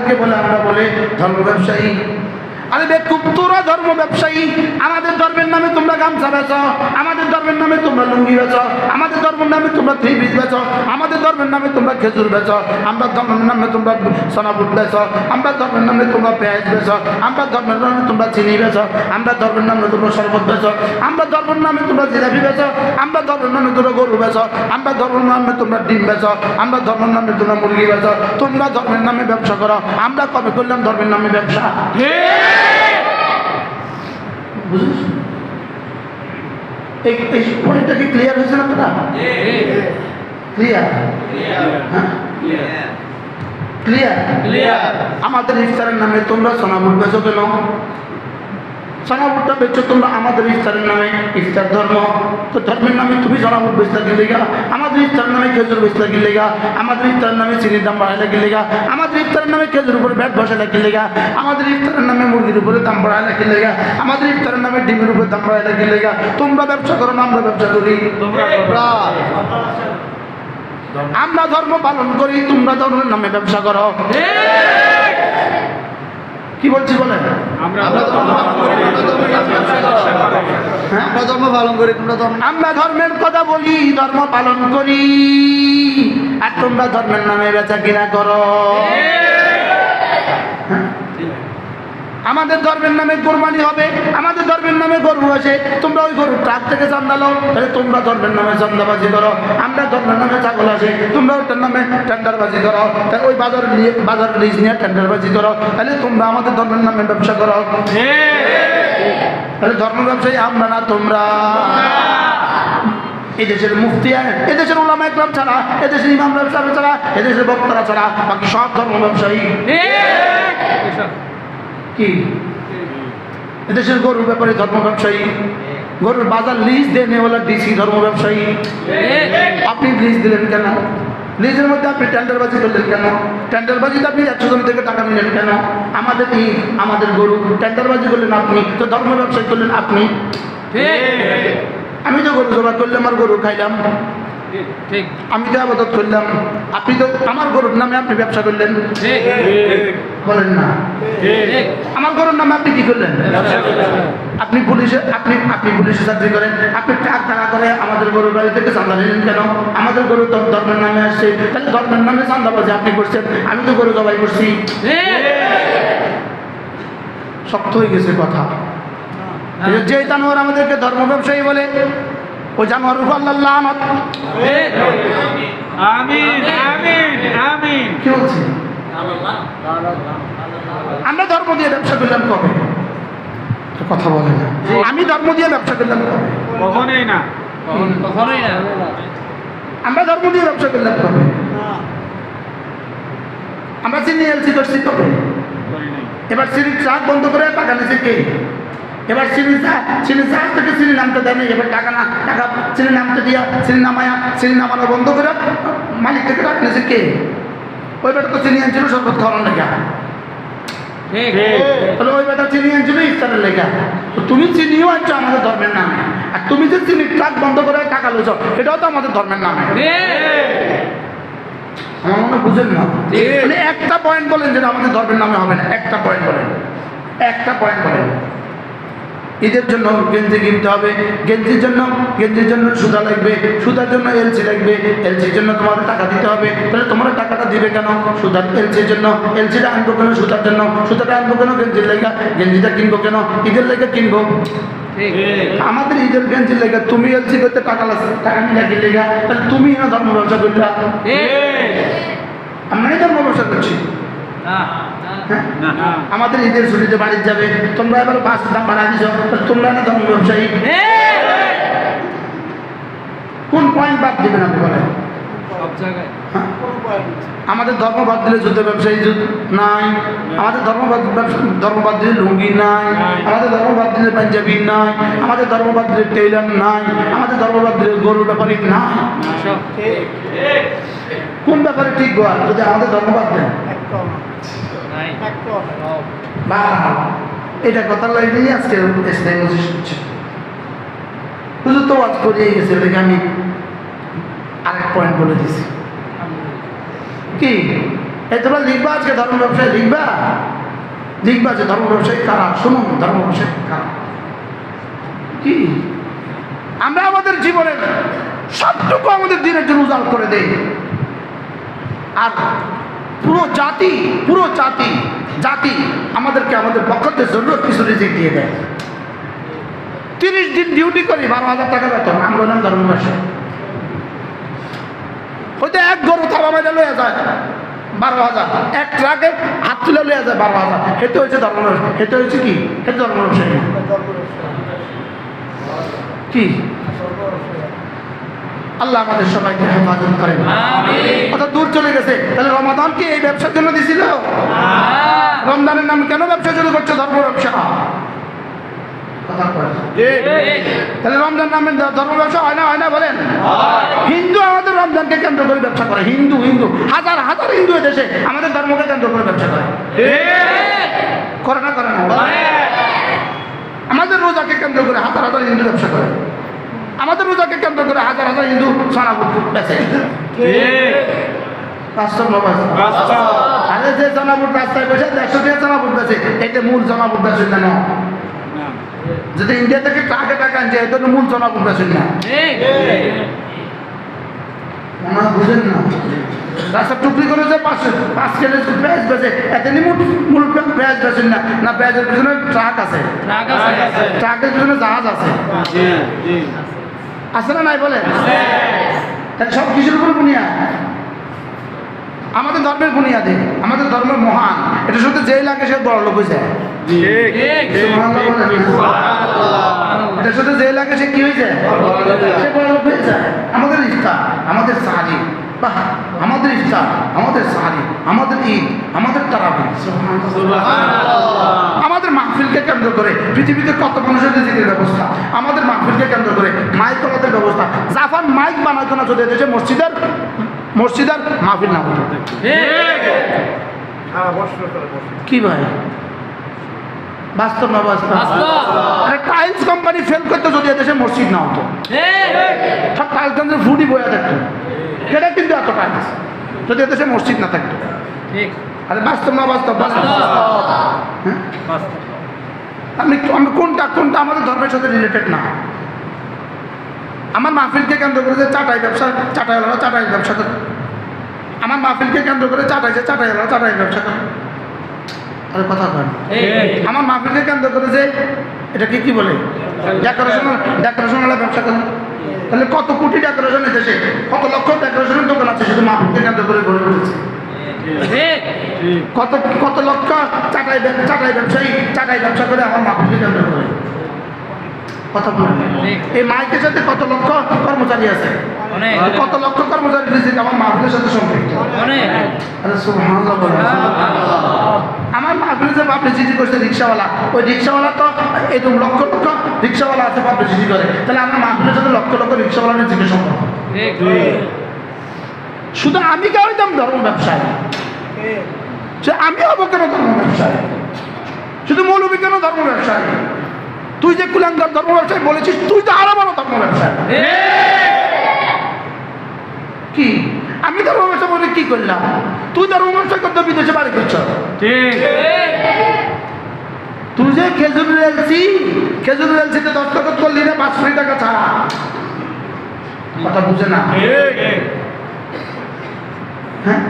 আমাদেরকে বলে, আমরা বলে ধর্ম ব্যবসায়ী। আরে বেকুব, তোরা ধর্ম ব্যবসায়ী। আমাদের ধর্মের নামে তোমরা গামছা বেচো, আমাদের ধর্মের নামে তোমরা লুঙ্গি বেচো, আমাদের ধর্মের নামে তোমরা থ্রি পিস বেচো, আমাদের ধর্মের নামে তোমরা খেজুর বেচো, আমরা ধর্মের নামে তোমরা সোনাবুট বেচো, আমরা ধর্মের নামে তোমরা পেঁয়াজ বেচো, আমরা ধর্মের নামে তোমরা চিনি বেচো, আমরা ধর্মের নামে তোমরা শরবত বেচো, আমরা ধর্মের নামে তোমরা জিলাপি বেচো, আমরা ধর্মের নামে তোমরা গরু বেচো, আমরা ধর্মের নামে তোমরা ডিম বেচো, আমরা ধর্মের নামে তোমরা মুরগি বেচো, তোমরা ধর্মের নামে ব্যবসা করো। আমরা কবে করলাম ধর্মের নামে ব্যবসা? এই পয়েন্টটা কি ক্লিয়ার হয়েছে না? তোরা ক্লিয়ার? ক্লিয়ার। আমাদের ইফতারের নামে তোমরা সোনাবুট বেচো কেন? সোনাবুটটা বেচো তোমরা আমাদের ইফতারের নামে। ইফতার ধর্ম, তো ধর্মের নামে তুমি সোনাবুট বেচতে গেলে গা, আমাদের ইফতারের নামে খেজুর বেচতে গেলে গা, আমাদের ইফতারের নামে চিনির দাম বাড়াইলে গেলে গা, আমাদের ইফতারের নামে খেজুর উপরে ব্যাট বসাইলে গেলে গা, আমাদের ইফতারের নামে মুরগির উপরে দাম বাড়াইলে গেলে গা, আমাদের ইফতারের নামে ডিমের উপরে দাম বাড়াইলে গেলে গা। তোমরা ব্যবসা করো না আমরা ব্যবসা করি? আমরা ধর্ম পালন করি, তোমরা ধর্মের নামে ব্যবসা করো। কি বলছি বলেন? আমরা ধর্ম পালন করি, আমরা ধর্মের কথা বলি, ধর্ম পালন করি, আর তোমরা ধর্মের নামে বেচা কিনা করো। আমাদের ধর্মের নামে কোরবানি হবে, আমাদের ধর্মের নামে গরু আছে, তোমরা ওই গরু ট্রাক থেকে চান্দা লো, তাহলে তোমরা ধর্মের নামে চান্দাবাজি করো। আমরা ধর্মের নামে ছাগল আছে, তোমরা ওটার নামে টেন্ডারবাজি করো, তাহলে ওই বাজার লিজ নিয়ে টেন্ডারবাজি করো, তাহলে তোমরা আমাদের ধর্মের নামে ব্যবসা করো। তাহলে ধর্ম ব্যবসায়ী আমরা না তোমরা? এদেশের মুফতি, এদেশের ওলামা ইকরাম ছাড়া, এদেশের ইমাম ব্যবসায়ী ছাড়া, এদেশের বক্তারা ছাড়া বাকি সব ধর্ম ব্যবসায়ী। কি এদেশের গরুর ব্যাপারে ধর্ম ব্যবসায়ী, গরুর বাজার লিজ দেনে বলে ডিসি ধর্ম ব্যবসায়ী। আপনি লিজ দিলেন কেন? লিজের মধ্যে আপনি টেন্ডারবাজি করলেন কেন? টেন্ডারবাজিতে আপনি 100 জন থেকে টাকা নিলেন কেন? আমাদের ঈদ, আমাদের গরু, টেন্ডারবাজি করলেন আপনি, তো ধর্ম ব্যবসায়ী করলেন আপনি। আমি তো গরু জমা করলাম, আমার গরু খাইলাম, আমি তো আবাদত করলাম, আপনি তো আমার গরুর নামে আপনি ব্যবসা করলেন, বলেন না? আমার গরুর নামে আপনি কি করলেন? আপনি পুলিশে, আপনি পুলিশে চাকরি করেন, আপনি টাকা করে আমাদের গরুর বাড়ি থেকে চাঁদা নিলেন কেন? আমাদের গরু তো ধর্মের নামে আসছে, তাহলে ধর্মের নামে চাঁদাবাজি আপনি করছেন, আমি তো গরু জবাই করছি। শক্ত হয়ে গেছে কথা। যে জানোয়ার আমাদেরকে ধর্ম ব্যবসায়ী বলে, ও জানোয়ার উপর আল্লাহ লানত। আমিন আমিন আমিন। কি বলছি? আমরা ধর্ম দিয়ে ব্যবসা করলাম কবে? কথা বলে না। আমি ধর্ম দিয়ে ব্যবসা করলাম কবে? কখনোই না, কখনোই না। আমরা ধর্ম দিয়ে ব্যবসা করলাম কবে? আমরা চিনি এলসি করছি কবে? এবার চিনির ট্রাক বন্ধ করে টাকা নিয়েছে কে? এবার চিনি চাষ থেকে চিনি নামতে দেয় না, এবার টাকা চিনি নামতে দিয়া, চিনি নামায়া, চিনি নামানো বন্ধ করে মালিক থেকে টাকা নিয়েছে কে? ওই বেটা তো চিনি আনছিল শরবত খাওয়ানোর লেখা, তাহলে ওই বেটা চিনি আনছিল ইফতারের লেখা। তুমি চিনিও আনছো আমাদের ধর্মের নামে, আর তুমি যে চিনির ট্রাক বন্ধ করে টাকা লইছ এটাও তো আমাদের ধর্মের নামে। আমার মনে বুঝেন না? একটা পয়েন্ট বলেন যেটা আমাদের ধর্মের নামে হবে না, একটা পয়েন্ট বলেন, একটা পয়েন্ট বলেন। ঈদের জন্য গেঞ্জি কিনতে হবে, গেঞ্জির জন্য সুতা লাগবে, সুতার জন্য এলসি লাগবে, এলসির জন্য তোমাদের টাকা দিতে হবে, তাহলে তোমরা টাকাটা দিবে কেন? সুতার এলসির জন্য, এলসিটা আনবো কেন? সুতার জন্য, সুতাটা আনবো কেন? গেঞ্জির লেগা, গেঞ্জিটা কিনবো কেন? ঈদের লেগে কিনবো। আমাদের ঈদের গেঞ্জির লেগা তুমি এলসি করতে টাকা লাগছে, টাকা নিয়ে কি লেগা? তাহলে তুমি না ধর্ম ব্যবসা করলা, আমরাই ধর্ম ব্যবসা করছি। আমাদের ঈদের ছুটিতে বাড়ি যাবে, তোমরা এবার বাস দাম বাড়া দিছ, তোমরা না ধর্ম ব্যবসায়ী। কোন পয়েন্ট বাদ দিবেন আপনি বলেন? আমাদের ধর্ম বাদ দিলে যুদ্ধ ব্যবসায়ী নাই, আমাদের ধর্ম বাদ দিলে লুঙ্গি নাই, আমাদের ধর্ম বাদ দিলে পাঞ্জাবি নাই, আমাদের ধর্ম বাদ দিলে টেইলার নাই, আমাদের ধর্ম বাদ দিলে গরুর ব্যাপারী নাই। কোন ব্যাপারে ঠিক গোয়া যদি আমাদের ধর্ম বাদ দেন? এটা কথা লাগে আজকে শুধু তো ওয়াজ করিয়ে গেছে, এটাকে আমি আরেক পয়েন্ট বলে দিছি। কি এই তোমরা লিখবা আজকে ধর্ম ব্যবসায়ী লিখবা লিখবা যে ধর্ম ব্যবসায়ী কারা, শুনুন ধর্ম ব্যবসায়ী কারা। কি আমরা আমাদের জীবনের সবটুকু আমাদের দিনের জন্য উজাড় করে দেই, আর পুরো জাতি আমাদেরকে আমাদের পক্ষের জন্য কিছু রিজিক দিয়ে দেয়। 30 দিন ডিউটি করি, 12,000 টাকা বেতন, আমরা হলাম ধর্ম ব্যবসায়ী। হয়তো এক গরু থাবা মাইলে লইয়া যায় 12,000, এক ট্রাকে হাত তুলে লইয়া যায় 12,000, হেতে হয়েছে ধর্ম ব্যবসায়ী। হেতে হয়েছে কি? হেতে ধর্ম ব্যবসায়ী কি? আল্লাহ আমাদের সবাইকে হেফাজত করেন। কত দূর চলে গেছে। তাহলে রমাদান কি এই ব্যবসার জন্য দিছিল? রমজানের নামে কেন ব্যবসা শুরু করছে? ধর্ম ব্যবসা। তাহলে রমজান নামে ধর্ম ব্যবসা হয় না বলেন? হিন্দু আমাদের রমজানকে কেন্দ্র করে ব্যবসা করে, হিন্দু হাজার হাজার হিন্দু দেশে আমাদের ধর্মকে কেন্দ্র করে ব্যবসা করে, করে না? আমাদের রোজাকে কেন্দ্র করে হাজার হাজার হিন্দু ব্যবসা করে, আমাদের রোজাকে কেন্দ্র করে হাজার হাজার হিন্দু সোনাপুর বেচে। আরে যে জনাপুর রাস্তায় বসে 100 টাকা জনাপুর বেচে, এটা মূল জনাপুর বেচে না। যদি ইন্ডিয়া থেকে ট্রাকে টাকা আনছে, এটা মূল জনাপুর বেচে না। বুঝেন না? রাস্তা টুকরি করে যে 5 কেজি পেঁয়াজ বেচে, এতে মূল পেঁয়াজ বেচেন না। না, পেঁয়াজের পিছনে ট্রাক আছে, ট্রাকের পিছনে জাহাজ আছে, আছে না নাই বলে? তাহলে সব কিছুর উপর বুনিয়াদ আমাদের ধর্মের বুনিয়াদে, আমাদের ধর্মের মহান। এটা শুধু যেই লাগে সে বড় লোক হয়ে যায়। এটা শুধু যে লাগে সে কি হয়ে যায়? সে বড় লোক হয়ে যায়। আমাদের ইফতার, আমাদের সাহারি, আমাদের ইফতার, আমাদের সাহারি, আমাদের ঈদ, আমাদের তারাবিহ, আমাদের মাহফিলকে কেন্দ্র করে পৃথিবীতে কত মানুষের রিজিকের ব্যবস্থা, আমাদের মাহফিলকে কেন্দ্র করে মাইক কলাদের ব্যবস্থা। জাপান মাইক বানাতো না যদি এদেশে মসজিদের মাহফিল না হতো। কি ভাই বাস্তব না বাস্তব? টাইলস কোম্পানি ফেল করতো যদি এদেশে মসজিদ না হতো। সব টাইলস কোম্পানি ফুডি বয়া থাকতো, সেটা কিন্তু এত টাইলস যদি এদেশে মসজিদ না থাকতো। আরে বাস্তব না বাস্তব? আমি কোনটা আমাদের ধর্মের সাথে রিলেটেড না। আমার মাহফিলকে কেন্দ্র করে যে চাটাই ব্যবসা করে, আমার মাহফিলকে কেন্দ্র করে চাটাই ব্যবসা করে। আরে কথা কয়। আমার মাহফিলকে কেন্দ্র করে যে এটাকে কি বলে ডেকোরেশন ব্যবসা করে। তাহলে কত কোটি ডেকোরেশন এসেছে, কত লক্ষ ডেকোরেশনের দোকান আছে শুধু মাহফিলকে কেন্দ্র করে গড়ে উঠেছে। কত লক্ষ চাটাই ব্যবসা করে আমার মাহফিলকে কেন্দ্র করে। কথা বলে এই মাইকের সাথে কত লক্ষ কর্মচারী আছে, কত লক্ষ কর্মচারী আমার মাহফিলের সাথে সম্পৃক্ত। আমার মাহফিলে যে পাবলিসিটি করছে রিক্সাওয়ালা, ওই রিক্সাওয়ালা তো এরকম লক্ষ লক্ষ রিক্সাওয়ালা আছে পাবলিসিটি করে। তাহলে আমার মাহফিলের সাথে লক্ষ লক্ষ রিক্সাওয়ালা নিজেকে সম্ভব। শুধু আমি কে হইতাম ধর্ম ব্যবসায়ী, সে আমি হবো কেন ধর্ম ব্যবসায়ী? শুধু মৌলবী কেন ধর্ম ব্যবসায়ী? তুই যে কুলাঙ্গার ধর্ম ব্যবসায়ী বলেছিস, তুই তো আরো বড় ধর্ম ব্যবসায়ী। কি আমি ধর্ম ব্যবসা বলে কি করলাম? তুই ধর্ম ব্যবসা করতে বিদেশে বাড়ি করছ। তুই যে খেজুর এলসিতে দস্তখত করলি না 5 কোটি টাকা ছাড়া, কথা বুঝে না? হ্যাঁ